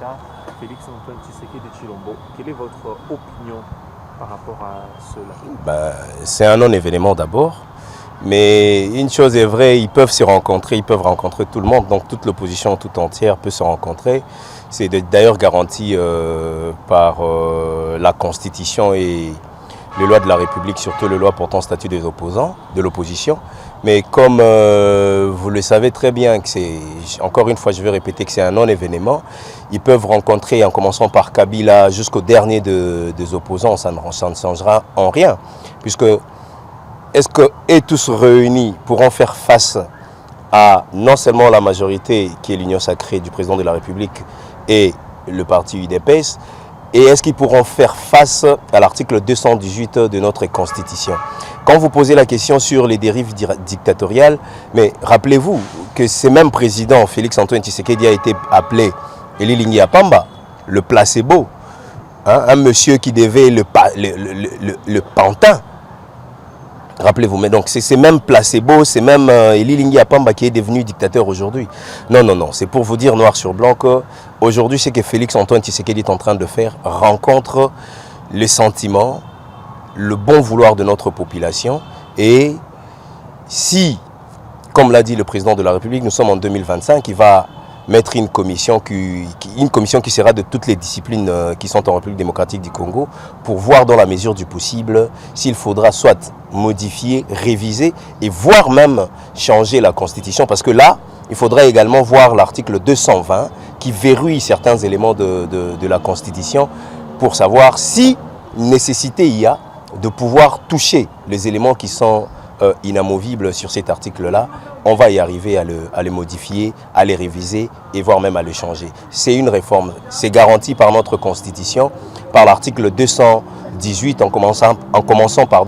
d'État, Félix-Antoine Tshisekedi Tshilombo. Quelle est votre opinion par rapport à cela? C'est un non-événement d'abord. Mais une chose est vraie, ils peuvent se rencontrer, ils peuvent rencontrer tout le monde, donc toute l'opposition tout entière peut se rencontrer. C'est d'ailleurs garanti par la Constitution et les lois de la République, surtout les lois portant statut des opposants, de l'opposition. Mais comme vous le savez très bien, que encore une fois je vais répéter que c'est un non-événement, ils peuvent rencontrer en commençant par Kabila jusqu'au dernier des opposants, ça ne changera en rien. Puisque est-ce qu'eux tous réunis pourront faire face à non seulement la majorité qui est l'union sacrée du président de la République et le parti UDPS, et est-ce qu'ils pourront faire face à l'article 218 de notre Constitution? Quand vous posez la question sur les dérives dictatoriales, mais rappelez-vous que ce même président, Félix-Antoine Tshisekedi, a été appelé Elilingi Apamba, le placebo, hein, un monsieur qui devait le pantin. Rappelez-vous, mais donc c'est ces mêmes placebo, c'est même Elilingi Apamba qui est devenu dictateur aujourd'hui. Non, c'est pour vous dire noir sur blanc qu'aujourd'hui, ce que Félix-Antoine Tshisekedi est en train de faire rencontre les sentiments, le bon vouloir de notre population. Et si, comme l'a dit le président de la République, nous sommes en 2025, il va mettre une commission qui sera de toutes les disciplines qui sont en République démocratique du Congo pour voir dans la mesure du possible s'il faudra soit modifier, réviser et voire même changer la Constitution. Parce que là, il faudra également voir l'article 220 qui verrouille certains éléments de la Constitution pour savoir si nécessité il y a de pouvoir toucher les éléments qui sont inamovibles sur cet article-là. On va y arriver à le modifier, à les réviser et voire même à le changer. C'est une réforme, c'est garanti par notre Constitution, par l'article 218 en commençant par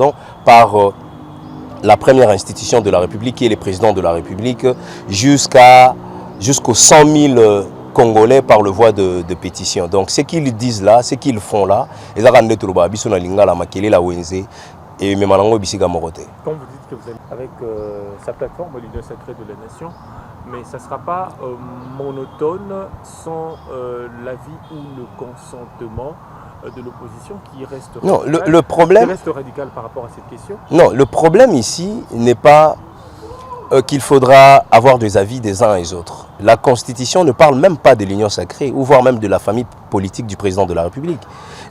la première institution de la République qui est le président de la République jusqu'aux 100 000 Congolais par le voie de pétition. Donc ce qu'ils disent là, ce qu'ils font là, et quand vous dites que vous allez avec sa plateforme, l'Union sacrée de la nation, mais ça ne sera pas monotone sans l'avis ou le consentement de l'opposition qui reste radical par rapport à cette question? Non, le problème ici n'est pas qu'il faudra avoir des avis des uns et des autres. La Constitution ne parle même pas de l'Union sacrée, ou voire même de la famille politique du président de la République.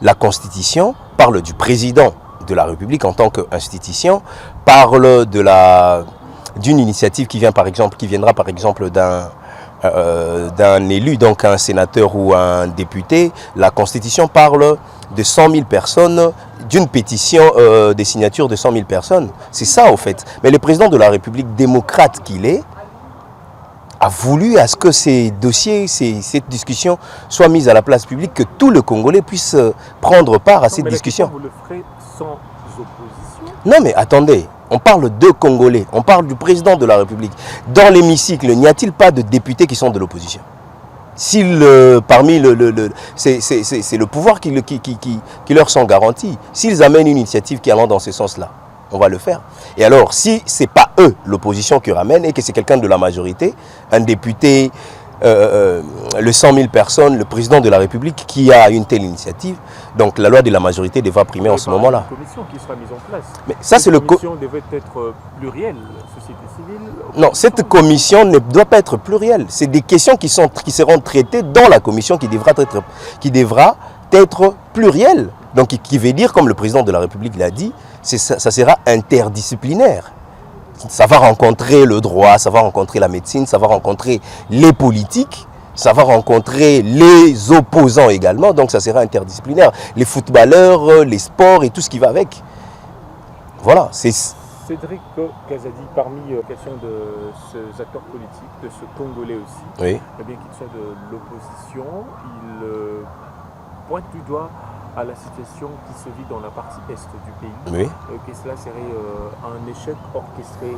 La Constitution parle du président de la République en tant qu'institution, parle d'une initiative qui viendra par exemple d'un élu, donc un sénateur ou un député. La Constitution parle de 100 000 personnes, d'une pétition des signatures de 100 000 personnes. C'est ça au fait. Mais le président de la République démocrate qu'il est, a voulu à ce que ces dossiers, cette discussion soient mises à la place publique, que tout le Congolais puisse prendre part à cette discussion. Vous le ferez sans opposition? Non mais attendez, on parle de Congolais, on parle du président de la République. Dans l'hémicycle, n'y a-t-il pas de députés qui sont de l'opposition? C'est le pouvoir qui leur sont garantis. S'ils amènent une initiative qui allant dans ce sens-là, on va le faire. Et alors, si ce n'est pas eux, l'opposition qui ramène, et que c'est quelqu'un de la majorité, un député, le 100 000 personnes, le président de la République qui a une telle initiative, donc la loi de la majorité devra primer en ce moment-là. Une commission qui sera mise en place. Mais ça, c'est commission devait être plurielle, société civile. Non, cette commission ne doit pas être plurielle. C'est des questions qui seront traitées dans la commission qui devra être plurielle. Donc, qui veut dire, comme le président de la République l'a dit, ça sera interdisciplinaire. Ça va rencontrer le droit, ça va rencontrer la médecine, ça va rencontrer les politiques, ça va rencontrer les opposants également, donc ça sera interdisciplinaire. Les footballeurs, les sports et tout ce qui va avec. Voilà. Cédric Kazadi, parmi la question de ces acteurs politiques, de ce Congolais aussi, oui, bien qu'il soit de l'opposition, il pointe du doigt à la situation qui se vit dans la partie est du pays, oui, que cela serait un échec orchestré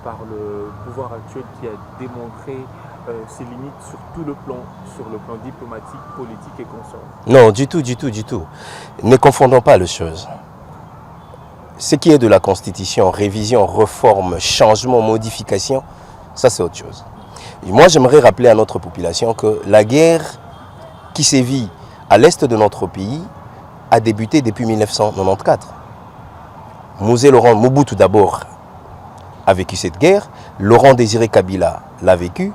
par le pouvoir actuel qui a démontré ses limites sur tout le plan diplomatique, politique et consort. Non, du tout. Ne confondons pas les choses. Ce qui est de la Constitution, révision, réforme, changement, modification, ça c'est autre chose. Et moi j'aimerais rappeler à notre population que la guerre qui sévit à l'est de notre pays a débuté depuis 1994. Mobutu d'abord a vécu cette guerre, Laurent Désiré Kabila l'a vécu,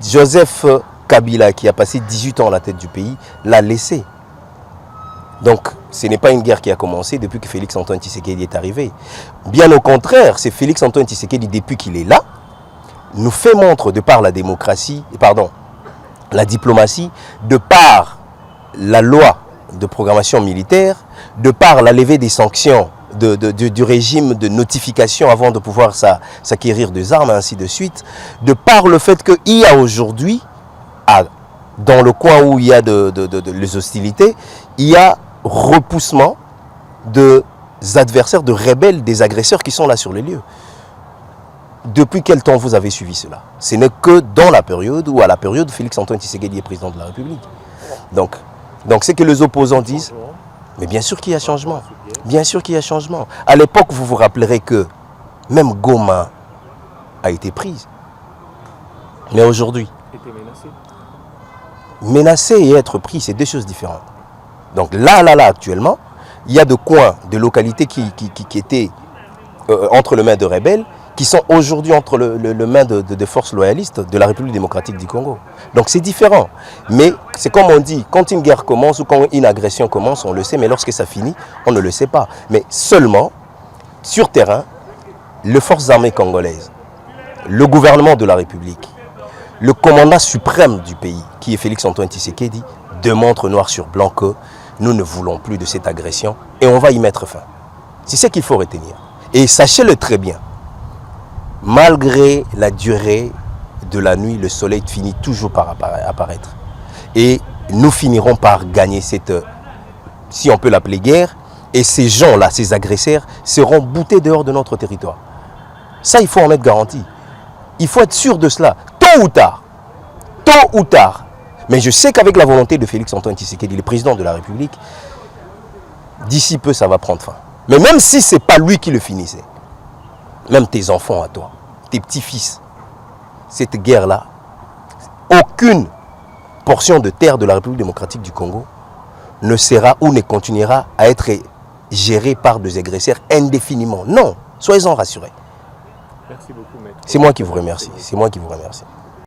Joseph Kabila qui a passé 18 ans à la tête du pays l'a laissé. Donc ce n'est pas une guerre qui a commencé depuis que Félix-Antoine Tshisekedi est arrivé. Bien au contraire, c'est Félix-Antoine Tshisekedi depuis qu'il est là, nous fait montre de par la démocratie, la diplomatie, de par la loi de programmation militaire, de par la levée des sanctions du régime de notification avant de pouvoir s'acquérir des armes, ainsi de suite, de par le fait qu'il y a aujourd'hui, dans le coin où il y a les hostilités, il y a repoussement des adversaires, de rebelles, des agresseurs qui sont là sur les lieux. Depuis quel temps vous avez suivi cela? Ce n'est que dans la période où, à la période où Félix-Antoine Tshisekedi est président de la République. Donc c'est que les opposants disent, mais bien sûr qu'il y a changement. Bien sûr qu'il y a changement. À l'époque, vous vous rappellerez que même Goma a été prise. Mais aujourd'hui, menacer et être pris, c'est deux choses différentes. Donc là, actuellement, il y a des coins, des localités qui étaient entre les mains de rebelles, qui sont aujourd'hui entre les mains de forces loyalistes de la République démocratique du Congo. Donc c'est différent. Mais c'est comme on dit, quand une guerre commence ou quand une agression commence, on le sait, mais lorsque ça finit, on ne le sait pas. Mais seulement, sur terrain, les forces armées congolaises, le gouvernement de la République, le commandant suprême du pays, qui est Félix-Antoine Tshisekedi, démontre noir sur blanc que nous ne voulons plus de cette agression et on va y mettre fin. C'est ce qu'il faut retenir. Et sachez-le très bien, malgré la durée de la nuit, le soleil finit toujours par apparaître. Et nous finirons par gagner cette, si on peut l'appeler guerre, et ces gens-là, ces agresseurs, seront boutés dehors de notre territoire. Ça, il faut en être garanti. Il faut être sûr de cela, tôt ou tard. Mais je sais qu'avec la volonté de Félix-Antoine Tshisekedi, le président de la République, d'ici peu, ça va prendre fin. Mais même si ce n'est pas lui qui le finissait, même tes enfants à toi, tes petits-fils, cette guerre-là, aucune portion de terre de la République démocratique du Congo ne sera ou ne continuera à être gérée par des agresseurs indéfiniment. Non, soyez-en rassurés. Merci beaucoup, maître. C'est moi qui vous remercie. C'est moi qui vous remercie.